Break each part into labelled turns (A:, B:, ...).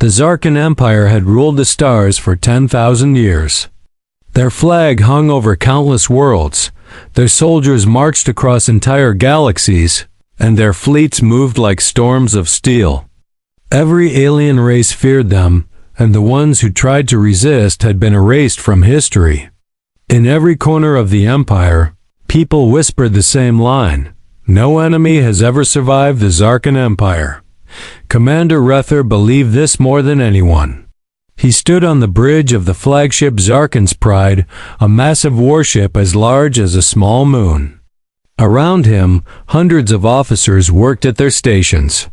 A: The Zarkan Empire had ruled the stars for 10,000 years. Their flag hung over countless worlds, their soldiers marched across entire galaxies, and their fleets moved like storms of steel. Every alien race feared them, and the ones who tried to resist had been erased from history. In every corner of the empire, people whispered the same line: "No enemy has ever survived the Zarkan Empire." Commander Rether believed this more than anyone. He stood on the bridge of the flagship Zarkan's Pride, a massive warship as large as a small moon. Around him, hundreds of officers worked at their stations.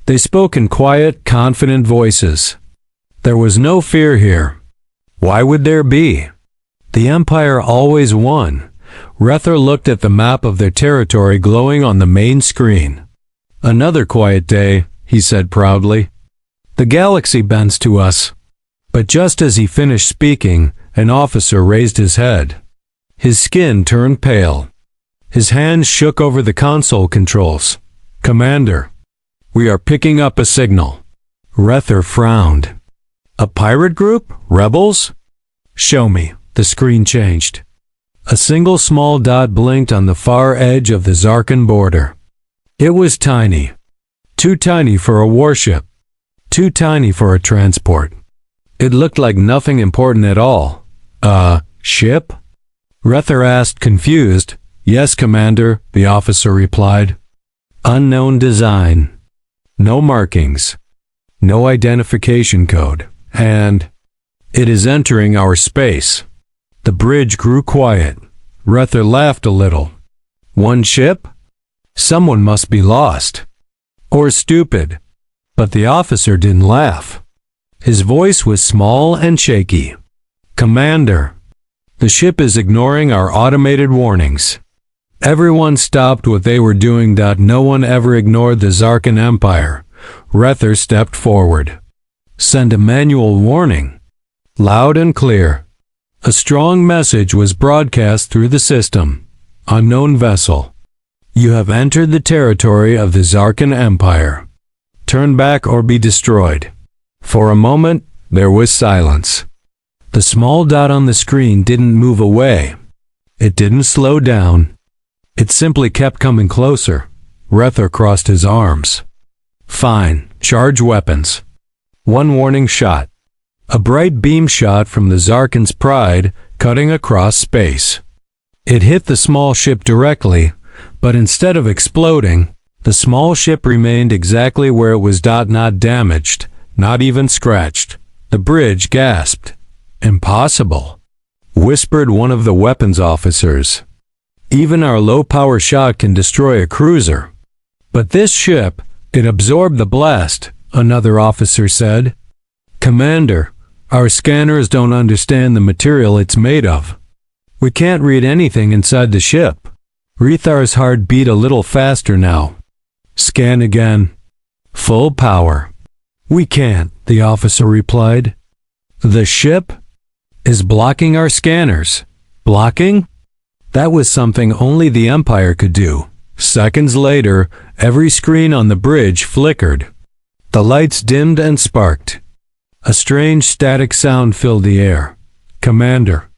A: They spoke in quiet, confident voices. There was no fear here. Why would there be? The Empire always won. Rether looked at the map of their territory glowing on the main screen. "Another quiet day," he said proudly. "The galaxy bends to us." But just as he finished speaking, an officer raised his head. His skin turned pale. His hands shook over the console controls. "Commander, we are picking up a signal." Rether frowned. "A pirate group? Rebels?" "Show me." The screen changed. A single small dot blinked on the far edge of the Zarkan border. It was tiny. Too tiny for a warship. Too tiny for a transport. It looked like nothing important at all. "A ship?" Rether asked, confused. "Yes, Commander," the officer replied. "Unknown design. No markings. No identification code. And it is entering our space." The bridge grew quiet. Rether laughed a little. "One ship? Someone must be lost. Or stupid." But the officer didn't laugh. His voice was small and shaky. "Commander, the ship is ignoring our automated warnings." Everyone stopped what they were doing. No one ever ignored the Zarkan Empire. Rether stepped forward. "Send a manual warning." Loud and clear. A strong message was broadcast through the system. "Unknown vessel. You have entered the territory of the Zarkan Empire. Turn back or be destroyed." For a moment, there was silence. The small dot on the screen didn't move away. It didn't slow down. It simply kept coming closer. Rether crossed his arms. "Fine, charge weapons." One warning shot. A bright beam shot from the Zarkan's Pride, cutting across space. It hit the small ship directly, but instead of exploding, the small ship remained exactly where it was. Not damaged, not even scratched. The bridge gasped. "Impossible," whispered one of the weapons officers. "Even our low-power shot can destroy a cruiser." "But this ship, it absorbed the blast," another officer said. "Commander, our scanners don't understand the material it's made of. We can't read anything inside the ship." Rethar's heart beat a little faster now. "Scan again." "Full power." "We can't," the officer replied. "The ship is blocking our scanners." "Blocking?" That was something only the Empire could do. Seconds later, every screen on the bridge flickered. The lights dimmed and sparked. A strange static sound filled the air. "Commander,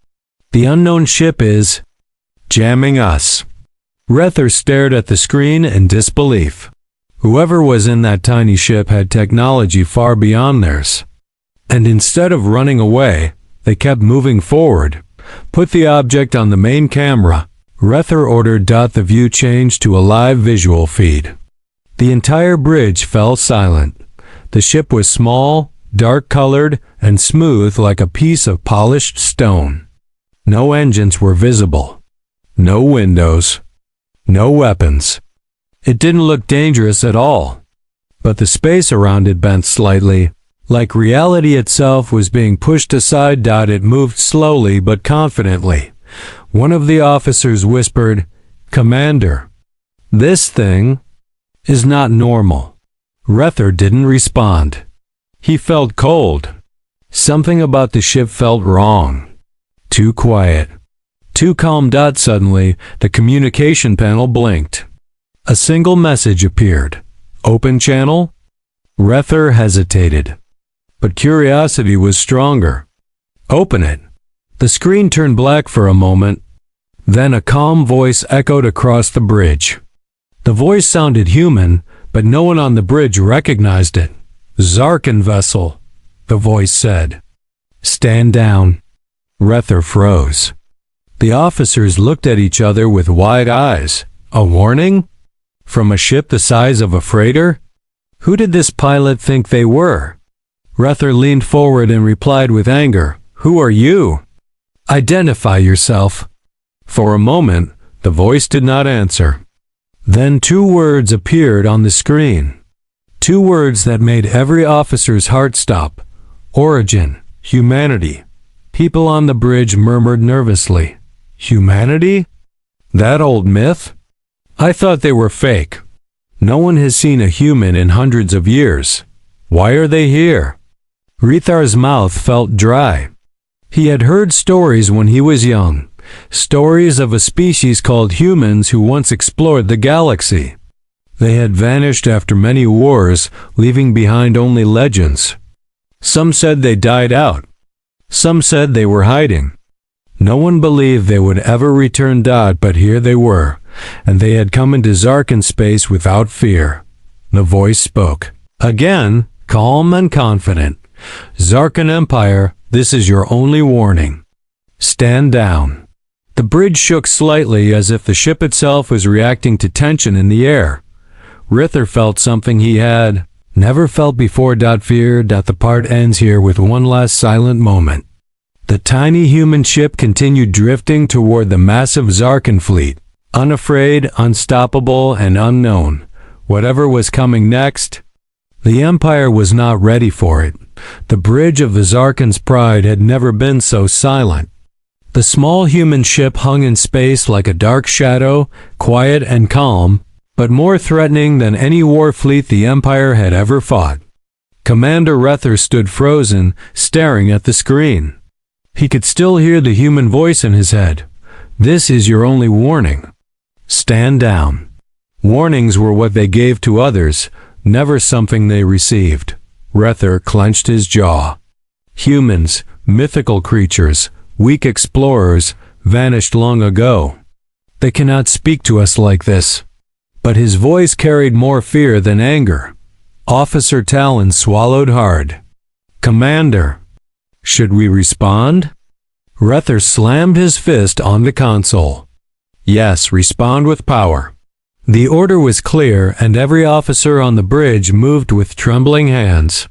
A: the unknown ship is jamming us." Rether stared at the screen in disbelief. Whoever was in that tiny ship had technology far beyond theirs. And instead of running away, they kept moving forward. "Put the object on the main camera," Rether ordered. The view changed to a live visual feed. The entire bridge fell silent. The ship was small, dark-colored, and smooth like a piece of polished stone. No engines were visible. No windows. No weapons. It didn't look dangerous at all. But the space around it bent slightly, like reality itself was being pushed aside. It moved slowly but confidently. One of the officers whispered, "Commander, this thing is not normal." Rether didn't respond. He felt cold. Something about the ship felt wrong. Too quiet. Too calm. Suddenly, the communication panel blinked. A single message appeared. "Open channel?" Rether hesitated. but curiosity was stronger. "Open it." The screen turned black for a moment. Then a calm voice echoed across the bridge. The voice sounded human, but no one on the bridge recognized it. "Zarkan vessel," the voice said. "Stand down." Rether froze. The officers looked at each other with wide eyes. A warning? From a ship the size of a freighter? Who did this pilot think they were? Rether leaned forward and replied with anger, "Who are you? Identify yourself." For a moment, the voice did not answer. Then two words appeared on the screen. Two words that made every officer's heart stop. Origin, humanity. People on the bridge murmured nervously. Humanity? That old myth? I thought they were fake. No one has seen a human in hundreds of years. Why are they here? Rethar's mouth felt dry. He had heard stories when he was young. Stories of a species called humans who once explored the galaxy. They had vanished after many wars, leaving behind only legends. Some said they died out. Some said they were hiding. No one believed they would ever return, but here they were, and they had come into Zarkan space without fear. The voice spoke. Again, calm and confident. "Zarkan Empire, this is your only warning. Stand down." The bridge shook slightly as if the ship itself was reacting to tension in the air. Rether felt something he had never felt before. Fear. The part ends here with one last silent moment. The tiny human ship continued drifting toward the massive Zarkan fleet, unafraid, unstoppable, and unknown. Whatever was coming next, the Empire was not ready for it. The bridge of the Zarkan's pride had never been so silent. The small human ship hung in space like a dark shadow, quiet and calm, but more threatening than any war fleet the Empire had ever fought. Commander Rether stood frozen, staring at the screen. He could still hear the human voice in his head. "This is your only warning. Stand down." Warnings were what they gave to others, never something they received. Rether clenched his jaw. Humans, mythical creatures, weak explorers, vanished long ago. They cannot speak to us like this. But his voice carried more fear than anger. Officer Talon swallowed hard. "Commander, should we respond?" Rether slammed his fist on the console. "Yes, respond with power." The order was clear, and every officer on the bridge moved with trembling hands.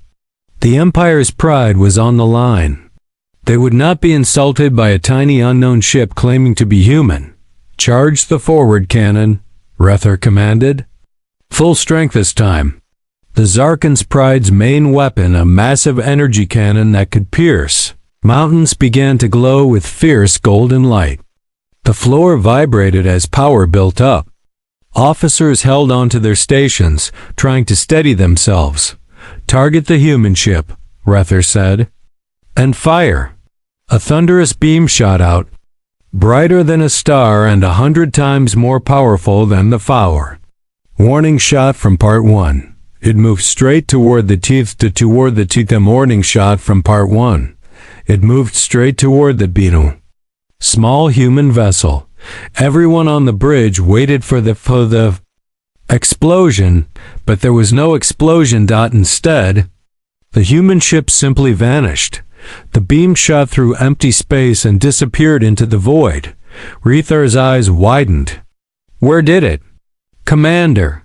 A: The Empire's pride was on the line. They would not be insulted by a tiny unknown ship claiming to be human. "Charge the forward cannon," Rether commanded. "Full strength this time." The Zarkan's pride's main weapon, a massive energy cannon that could pierce mountains, began to glow with fierce golden light. The floor vibrated as power built up. Officers held onto their stations, trying to steady themselves. "Target the human ship," Rether said. "And fire." A thunderous beam shot out, brighter than a star and 100 times more powerful than the flower. Warning shot from Part 1. It moved straight toward the teeth. A warning shot from Part 1. It moved straight toward the beetle. Small human vessel. Everyone on the bridge waited for the explosion, but there was no explosion. Instead, the human ship simply vanished. The beam shot through empty space and disappeared into the void. Rethar's eyes widened. "Where did it?" "Commander!"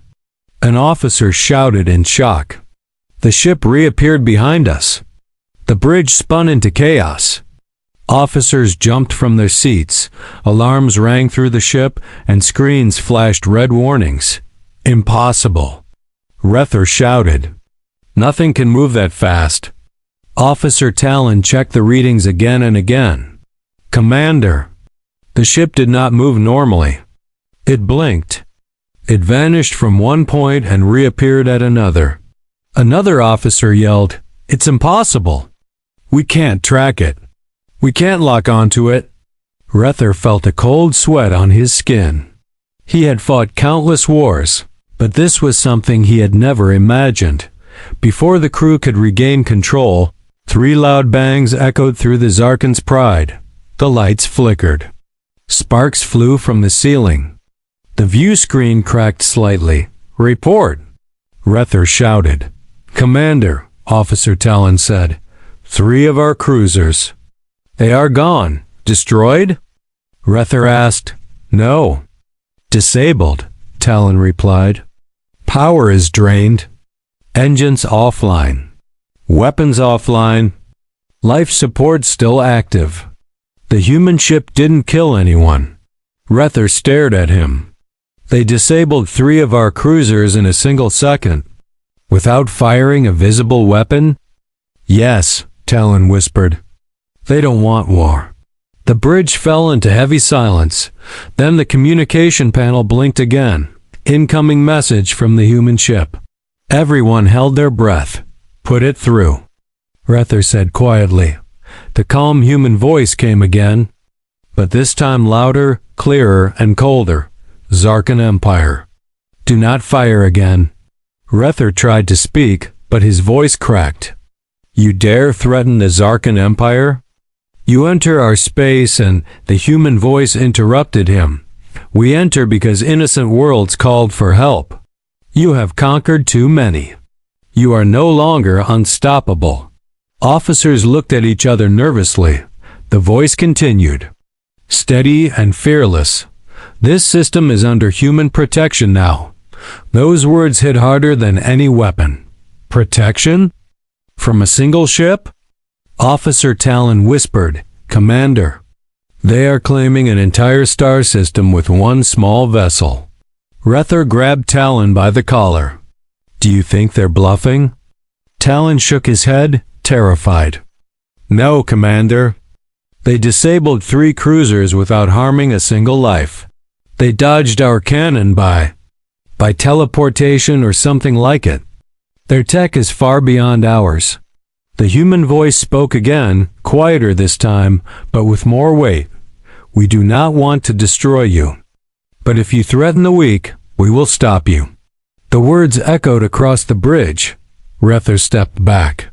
A: An officer shouted in shock. "The ship reappeared behind us." The bridge spun into chaos. Officers jumped from their seats. Alarms rang through the ship, and screens flashed red warnings. "Impossible!" Rether shouted. "Nothing can move that fast." Officer Talon checked the readings again and again. "Commander!" The ship did not move normally. It blinked. It vanished from one point and reappeared at another. Another officer yelled, "It's impossible! We can't track it. We can't lock onto it." Rether felt a cold sweat on his skin. He had fought countless wars, but this was something he had never imagined. Before the crew could regain control, 3 loud bangs echoed through the Zarkan's pride. The lights flickered. Sparks flew from the ceiling. The view screen cracked slightly. "Report!" Rether shouted. "Commander," Officer Talon said. 3 of our cruisers. "They are gone. Destroyed?" Rether asked. "No." "Disabled," Talon replied. "Power is drained. Engines offline. Weapons offline. Life support still active. The human ship didn't kill anyone." Rether stared at him. "They disabled 3 of our cruisers in a single second, without firing a visible weapon?" "Yes," Talon whispered. "They don't want war." The bridge fell into heavy silence. Then the communication panel blinked again. Incoming message from the human ship. Everyone held their breath. "Put it through," Rether said quietly. The calm human voice came again, but this time louder, clearer, and colder. "Zarkan Empire. Do not fire again." Rether tried to speak, but his voice cracked. "You dare threaten the Zarkan Empire? You enter our space," and the human voice interrupted him. "We enter because innocent worlds called for help. You have conquered too many. You are no longer unstoppable." Officers looked at each other nervously. The voice continued. "Steady and fearless. This system is under human protection now." Those words hit harder than any weapon. "Protection? From a single ship?" Officer Talon whispered. "Commander, they are claiming an entire star system with one small vessel." Rether grabbed Talon by the collar. "Do you think they're bluffing?" Talon shook his head, terrified. "No, Commander. They disabled 3 cruisers without harming a single life. They dodged our cannon by teleportation or something like it. Their tech is far beyond ours." The human voice spoke again, quieter this time, but with more weight. "We do not want to destroy you. But if you threaten the weak, we will stop you." The words echoed across the bridge. Rether stepped back,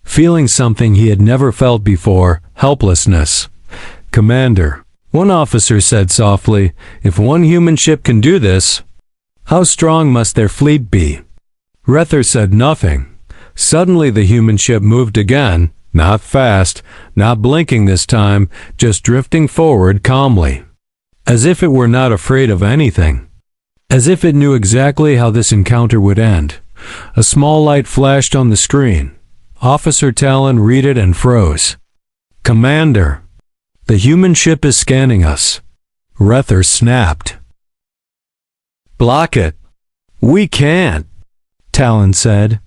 A: feeling something he had never felt before, helplessness. "Commander," one officer said softly, "if one human ship can do this, how strong must their fleet be?" Rether said nothing. Suddenly the human ship moved again, not fast, not blinking this time, just drifting forward calmly, as if it were not afraid of anything, as if it knew exactly how this encounter would end. A small light flashed on the screen. Officer Talon read it and froze. "Commander, the human ship is scanning us." Rether snapped. "Block it." "We can't," Talon said.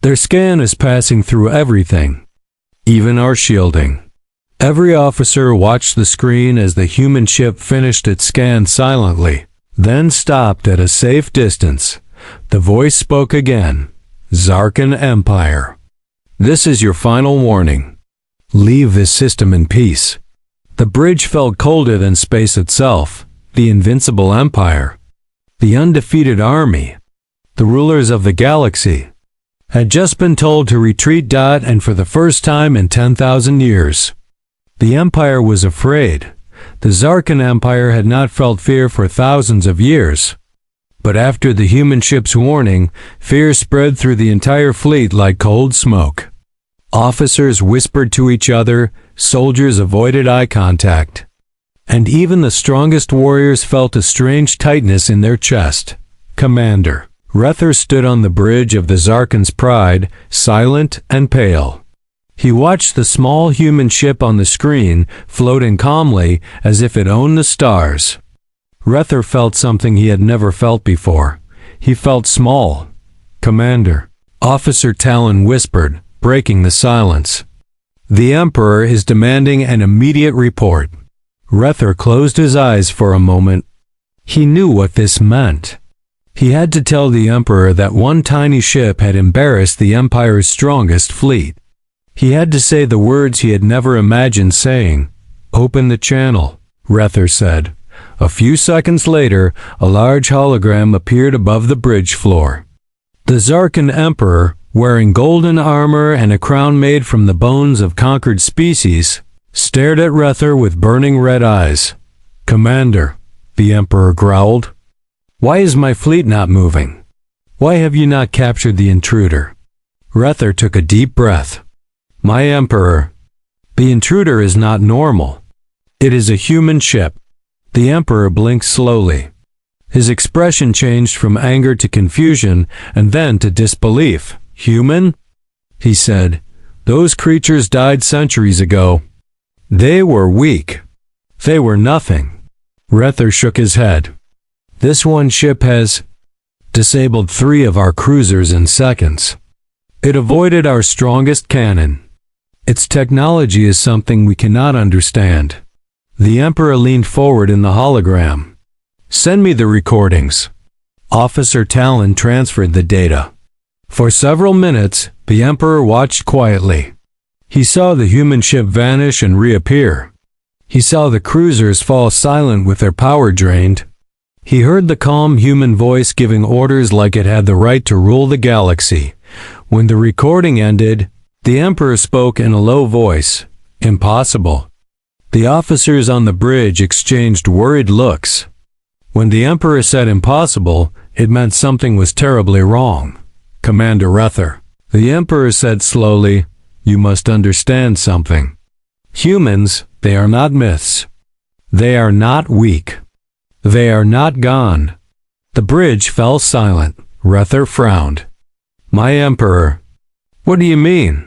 A: "Their scan is passing through everything, even our shielding." Every officer watched the screen as the human ship finished its scan silently, then stopped at a safe distance. The voice spoke again. "Zarkan Empire. This is your final warning. Leave this system in peace." The bridge felt colder than space itself. The invincible empire, the undefeated army, the rulers of the galaxy, had just been told to retreat. And for the first time in 10,000 years, the Empire was afraid. The Zarkan Empire had not felt fear for thousands of years. But after the human ship's warning, fear spread through the entire fleet like cold smoke. Officers whispered to each other, soldiers avoided eye contact, and even the strongest warriors felt a strange tightness in their chest. "Commander." Rether stood on the bridge of the Zarkan's pride, silent and pale. He watched the small human ship on the screen, floating calmly as if it owned the stars. Rether felt something he had never felt before. He felt small. "Commander," Officer Talon whispered, breaking the silence. "The Emperor is demanding an immediate report." Rether closed his eyes for a moment. He knew what this meant. He had to tell the Emperor that one tiny ship had embarrassed the Empire's strongest fleet. He had to say the words he had never imagined saying. "Open the channel," Rether said. A few seconds later, a large hologram appeared above the bridge floor. The Zarkan Emperor, wearing golden armor and a crown made from the bones of conquered species, stared at Rether with burning red eyes. "Commander," the Emperor growled, "why is my fleet not moving? Why have you not captured the intruder?" Rether took a deep breath. "My Emperor, the intruder is not normal. It is a human ship." The Emperor blinked slowly. His expression changed from anger to confusion and then to disbelief. "Human?" he said. "Those creatures died centuries ago. They were weak. They were nothing." Rether shook his head. "This one ship has disabled 3 of our cruisers in seconds. It avoided our strongest cannon. Its technology is something we cannot understand." The Emperor leaned forward in the hologram. "Send me the recordings." Officer Talon transferred the data. For several minutes, the Emperor watched quietly. He saw the human ship vanish and reappear. He saw the cruisers fall silent with their power drained. He heard the calm human voice giving orders like it had the right to rule the galaxy. When the recording ended, the Emperor spoke in a low voice. "Impossible." The officers on the bridge exchanged worried looks. When the Emperor said impossible, it meant something was terribly wrong. "Commander Rether," the Emperor said slowly, "you must understand something. Humans, they are not myths. They are not weak. They are not gone." The bridge fell silent. Rether frowned. "My Emperor, what do you mean?"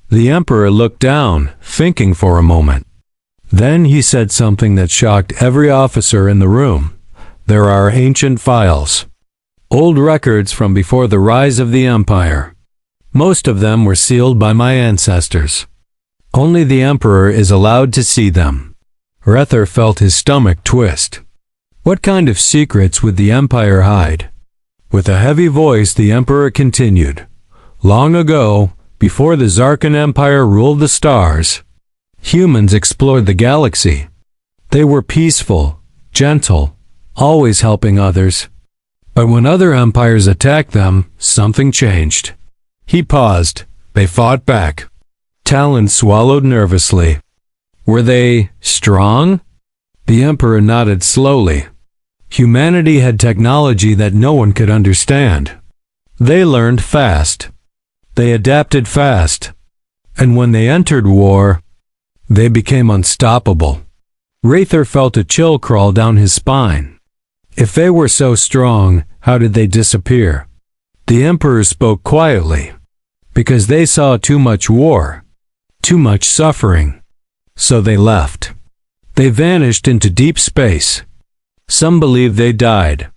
A: The Emperor looked down, thinking for a moment. Then he said something that shocked every officer in the room. "There are ancient files. Old records from before the rise of the Empire. Most of them were sealed by my ancestors. Only the Emperor is allowed to see them." Rether felt his stomach twist. What kind of secrets would the Empire hide? With a heavy voice, the Emperor continued. "Long ago, before the Zarkan Empire ruled the stars, humans explored the galaxy. They were peaceful, gentle, always helping others. But when other empires attacked them, something changed." He paused. "They fought back." Talon swallowed nervously. "Were they strong?" The Emperor nodded slowly. "Humanity had technology that no one could understand. They learned fast. They adapted fast. And when they entered war, they became unstoppable." Rether felt a chill crawl down his spine. If they were so strong, how did they disappear? The Emperor spoke quietly. "Because they saw too much war, too much suffering. So they left. They vanished into deep space. Some believe they died.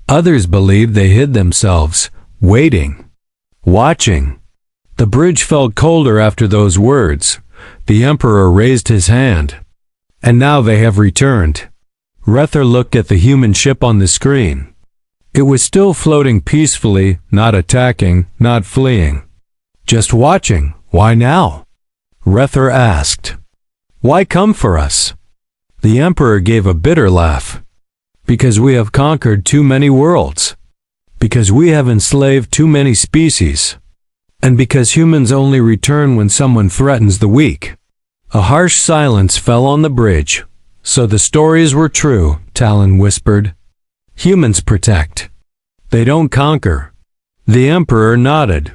A: Others believe they hid themselves, waiting, watching." The bridge felt colder after those words. The Emperor raised his hand. "And now they have returned." Rether looked at the human ship on the screen. It was still floating peacefully, not attacking, not fleeing. Just watching. "Why now?" Rether asked. "Why come for us?" The Emperor gave a bitter laugh. "Because we have conquered too many worlds. Because we have enslaved too many species. And because humans only return when someone threatens the weak." A harsh silence fell on the bridge. "So the stories were true," Talon whispered. "Humans protect. They don't conquer." The Emperor nodded.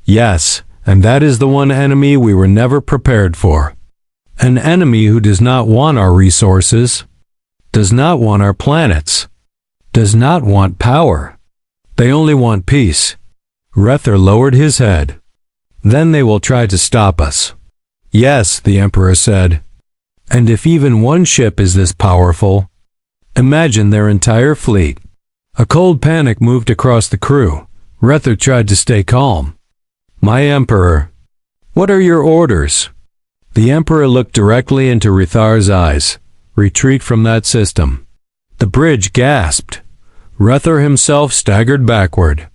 A: "Yes, and that is the one enemy we were never prepared for. An enemy who does not want our resources, does not want our planets, does not want power. They only want peace." Rether lowered his head. "Then they will try to stop us." "Yes," the Emperor said. "And if even one ship is this powerful, imagine their entire fleet." A cold panic moved across the crew. Rether tried to stay calm. "My Emperor, what are your orders?" The Emperor looked directly into Rethar's eyes. "Retreat from that system." The bridge gasped. Rether himself staggered backward.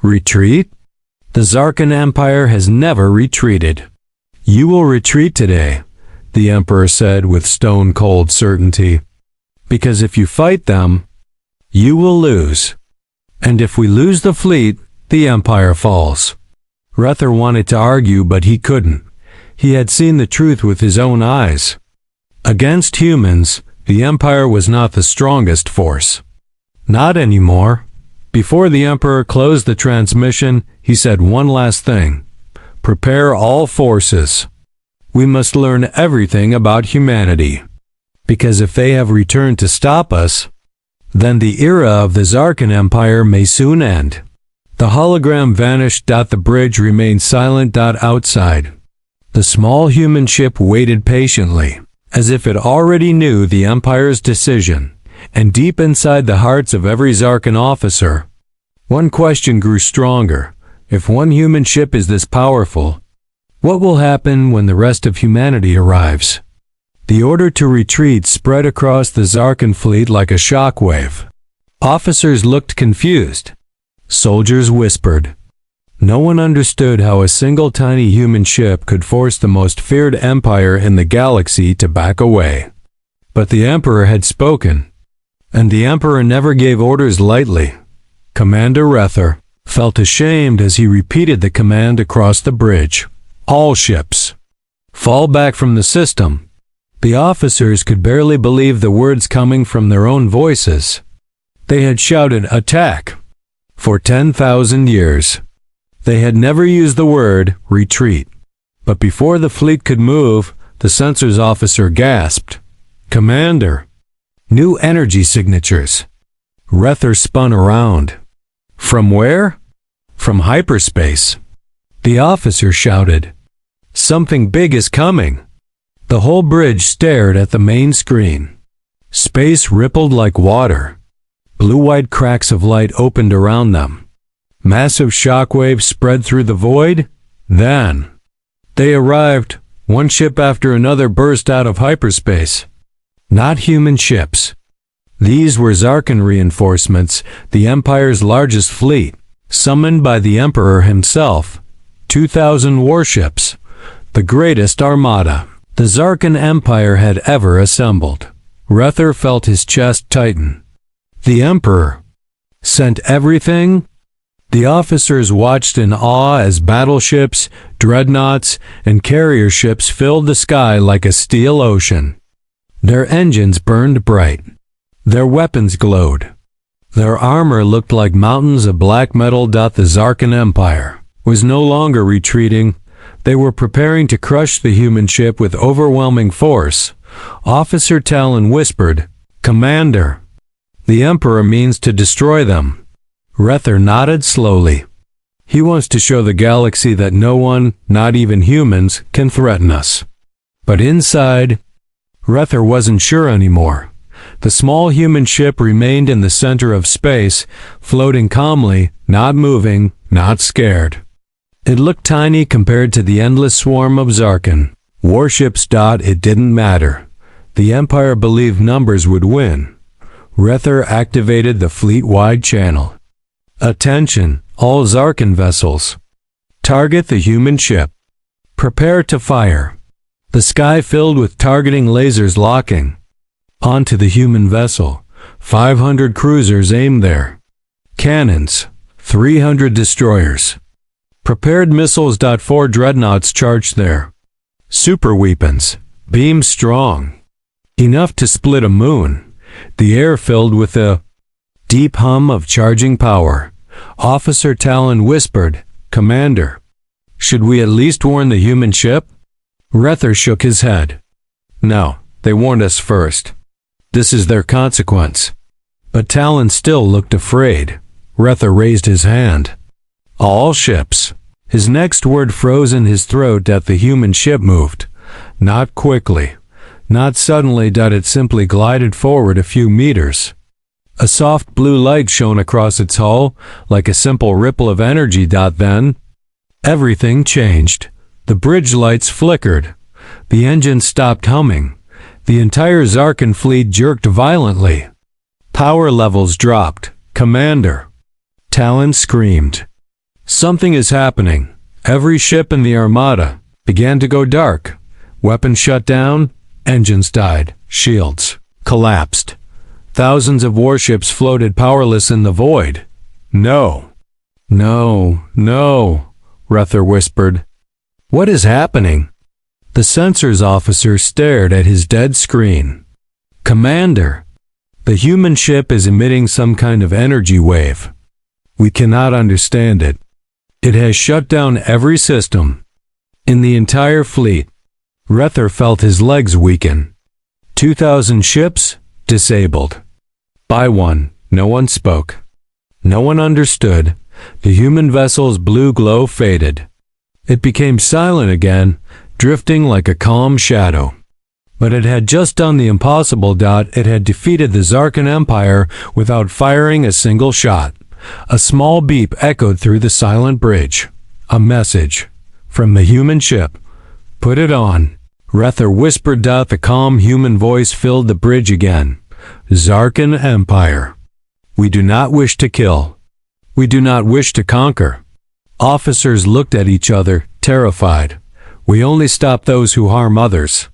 A: "Retreat? The Zarkan Empire has never retreated." "You will retreat today," the Emperor said with stone-cold certainty. "Because if you fight them, you will lose. And if we lose the fleet, the Empire falls." Rether wanted to argue, but he couldn't. He had seen the truth with his own eyes. Against humans, the Empire was not the strongest force. Not anymore. Before the Emperor closed the transmission, he said one last thing. Prepare all forces. We must learn everything about humanity. Because if they have returned to stop us, then the era of the Zarkan Empire may soon end. The hologram vanished. The bridge remained silent. Outside, the small human ship waited patiently, as if it already knew the Empire's decision. And deep inside the hearts of every Zarkan officer, one question grew stronger. If one human ship is this powerful, what will happen when the rest of humanity arrives? The order to retreat spread across the Zarkan fleet like a shockwave. Officers looked confused. Soldiers whispered. No one understood how a single tiny human ship could force the most feared empire in the galaxy to back away. But the Emperor had spoken. And the Emperor never gave orders lightly. Commander Rether felt ashamed as he repeated the command across the bridge. All ships, fall back from the system. The officers could barely believe the words coming from their own voices. They had shouted, attack, for 10,000 years. They had never used the word retreat. But before the fleet could move, the sensors officer gasped, Commander, new energy signatures. Rether spun around. From where? From hyperspace. The officer shouted, something big is coming. The whole bridge stared at the main screen. Space rippled like water. Blue-white cracks of light opened around them. Massive shockwaves spread through the void. Then, they arrived. One ship after another burst out of hyperspace. Not human ships. These were Zarkan reinforcements, the Empire's largest fleet, summoned by the Emperor himself. 2,000 warships, the greatest armada the Zarkan Empire had ever assembled. Rether felt his chest tighten. The Emperor sent everything? The officers watched in awe as battleships, dreadnoughts, and carrier ships filled the sky like a steel ocean. Their engines burned bright. Their weapons glowed. Their armor looked like mountains of black metal. The Zarkan Empire was no longer retreating. They were preparing to crush the human ship with overwhelming force. Officer Talon whispered, Commander, the Emperor means to destroy them. Rether nodded slowly. He wants to show the galaxy that no one, not even humans, can threaten us. But inside, Rether wasn't sure anymore. The small human ship remained in the center of space, floating calmly, not moving, not scared. It looked tiny compared to the endless swarm of Zarkan warships. It didn't matter. The Empire believed numbers would win. Rether activated the fleet-wide channel. Attention, all Zarkan vessels. Target the human ship. Prepare to fire. The sky filled with targeting lasers locking. Onto the human vessel. 500 cruisers aimed there. Cannons. 300 destroyers. Prepared missiles. 4 dreadnoughts charged there. Super weapons. Beam strong. Enough to split a moon. The air filled with a deep hum of charging power. Officer Talon whispered, Commander, should we at least warn the human ship? Rether shook his head. No, they warned us first. This is their consequence. But Talon still looked afraid. Rether raised his hand. All ships. His next word froze in his throat. The human ship moved. Not quickly. Not suddenly. It simply glided forward a few meters. A soft blue light shone across its hull, like a simple ripple of energy. Then, everything changed. The bridge lights flickered. The engine stopped humming. The entire Zarkan fleet jerked violently. Power levels dropped. Commander, Talon screamed. Something is happening. Every ship in the armada began to go dark. Weapons shut down. Engines died. Shields collapsed. Thousands of warships floated powerless in the void. No. No, no. Rether whispered. What is happening? The sensors officer stared at his dead screen. Commander, the human ship is emitting some kind of energy wave. We cannot understand it. It has shut down every system. In the entire fleet. Rether felt his legs weaken. 2,000 ships, disabled. By one, no one spoke. No one understood. The human vessel's blue glow faded. It became silent again, drifting like a calm shadow. But it had just done the impossible. It had defeated the Zarkan Empire without firing a single shot. A small beep echoed through the silent bridge. A message. From the human ship. Put it on. Rether whispered. The calm human voice filled the bridge again. Zarkan Empire. We do not wish to kill. We do not wish to conquer. Officers looked at each other, terrified. We only stop those who harm others.